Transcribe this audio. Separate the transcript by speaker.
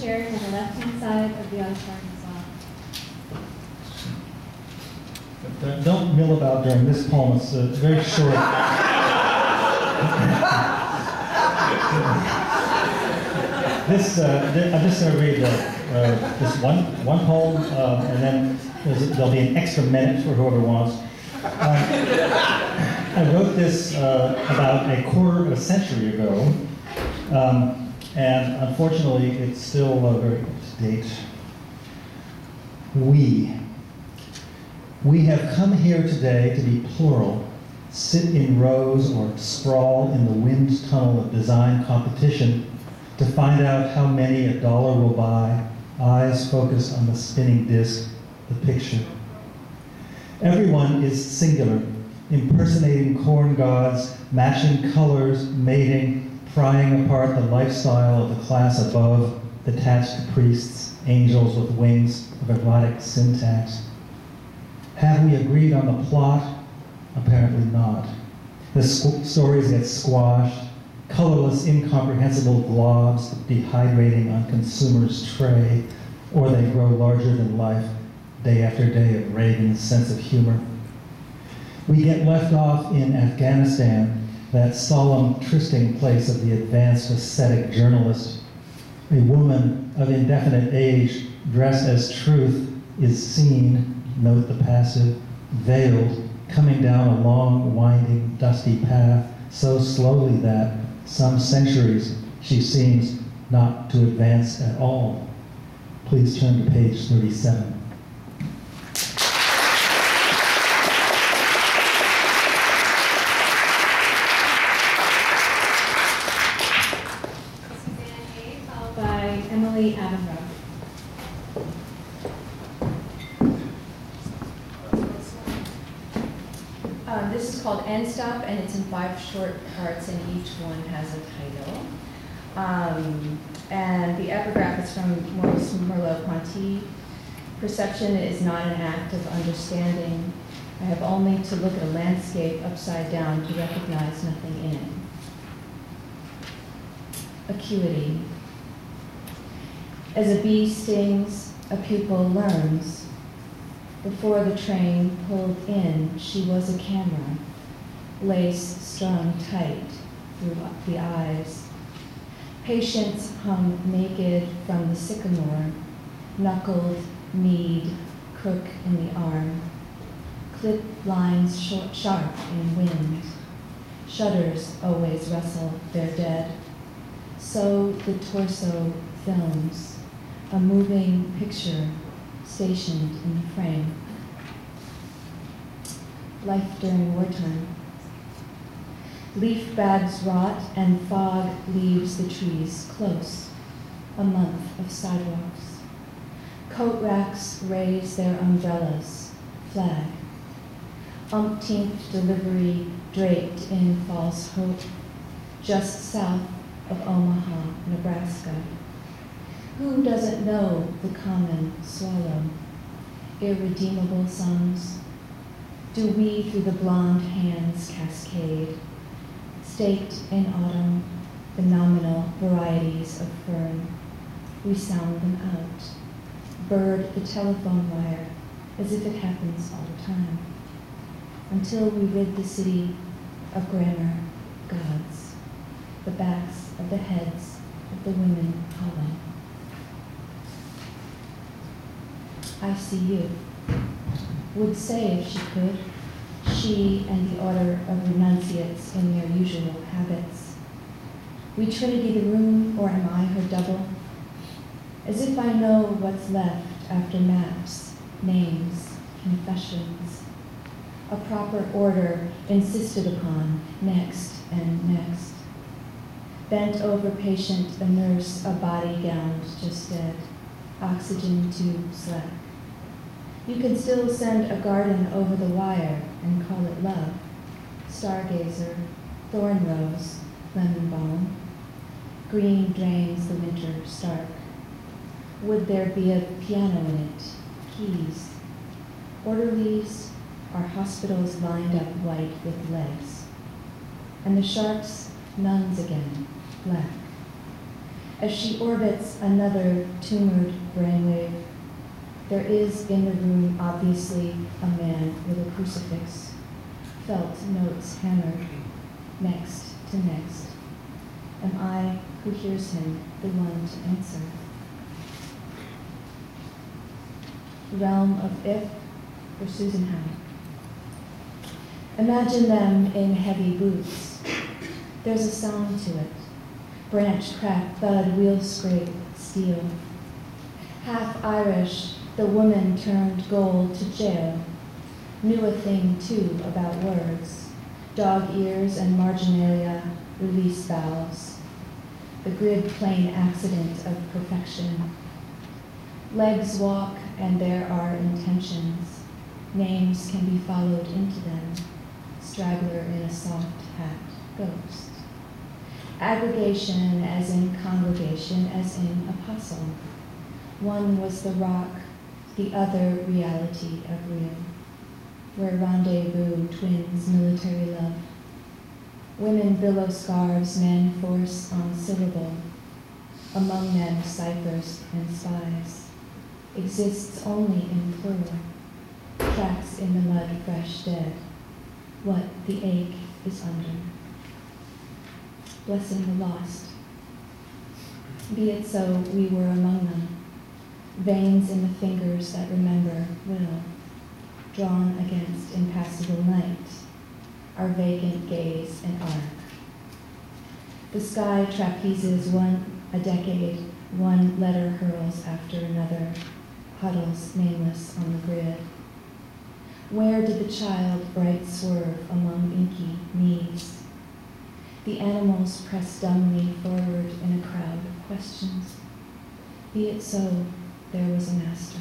Speaker 1: chairs on the left-hand side of the auditorium as well.
Speaker 2: Don't mill about during this poem. It's very short. I'm just going to read this one poem, and then there'll be an extra minute for whoever wants. I wrote this about a quarter of a century ago, and unfortunately, it's still very up to date. We have come here today to be plural, sit in rows or sprawl in the wind tunnel of design competition to find out how many $1 will buy, eyes focused on the spinning disc, the picture. Everyone is singular, impersonating corn gods, matching colors, mating, prying apart the lifestyle of the class above, attached to priests, angels with wings of erotic syntax. Have we agreed on the plot? Apparently not. The stories get squashed, colorless, incomprehensible globs dehydrating on consumers' tray, or they grow larger than life, day after day of Reagan's sense of humor. We get left off in Afghanistan, that solemn trysting place of the advanced ascetic journalist. A woman of indefinite age, dressed as truth, is seen, note the passive, veiled, coming down a long, winding, dusty path, so slowly that, some centuries, she seems not to advance at all. Please turn to page 37.
Speaker 1: Suzanne Hay, followed by Emily Avonroe.
Speaker 3: This is called End Stop, and it's in 5 short parts, and each one has a title. And the epigraph is from Maurice Merleau-Ponty. Perception is not an act of understanding. I have only to look at a landscape upside down to recognize nothing in it. Acuity. As a bee stings, a pupil learns. Before the train pulled in, she was a camera, lace strung tight through the eyes. Patience hung naked from the sycamore, knuckled, kneed, crook in the arm. Clip lines sharp in wind. Shutters always wrestle their dead. So the torso films, a moving picture stationed in the frame. Life during wartime. Leaf bags rot and fog leaves the trees close. A month of sidewalks. Coat racks raise their umbrellas, flag. Umpteenth delivery draped in false hope, just south of Omaha, Nebraska. Who doesn't know the common swallow? Irredeemable sons. Do we through the blonde hands cascade? Staked in autumn, the nominal varieties of fern. We sound them out. Bird the telephone wire as if it happens all the time. Until we rid the city of grammar gods, the backs of the heads of the women hollow. I see you, would say if she could, she and the order of renunciates in their usual habits. We Trinity the room, or am I her double? As if I know what's left after maps, names, confessions. A proper order insisted upon, next and next. Bent over patient, a nurse, a body gowned, just dead. Oxygen tube slack. You can still send a garden over the wire and call it love. Stargazer, thorn rose, lemon balm. Green drains the winter stark. Would there be a piano in it? Keys. Orderlies are hospitals lined up white with legs. And the sharks, nuns again, black. as she orbits another tumored brainwave. There is in the room obviously a man with a crucifix, felt notes hammered, next to next. Am I, who hears him, the one to answer? Realm of If for Susan Howe. Imagine them in heavy boots. There's a sound to it. Branch crack, thud, wheel scrape, steel. Half Irish, the woman turned gold to jail. Knew a thing, too, about words. Dog ears and marginalia, release valves. The grid plane accident of perfection. Legs walk and there are intentions. Names can be followed into them. Straggler in a soft hat, ghost. Aggregation as in congregation, as in apostle. One was the rock, the other reality of real, where rendezvous twins military love. Women billow scarves, men force on syllable. Among them ciphers and spies. Exists only in plural. Tracks in the mud fresh dead. What the ache is under. Blessing the lost. Be it so, we were among them. Veins in the fingers that remember will. Drawn against impassable night. Our vacant gaze and arc. The sky trapezes a decade, one letter hurls after another, huddles nameless on the grid. Where did the child bright swerve among inky knees? The animals press dumbly forward in a crowd of questions. Be it so, there was a master.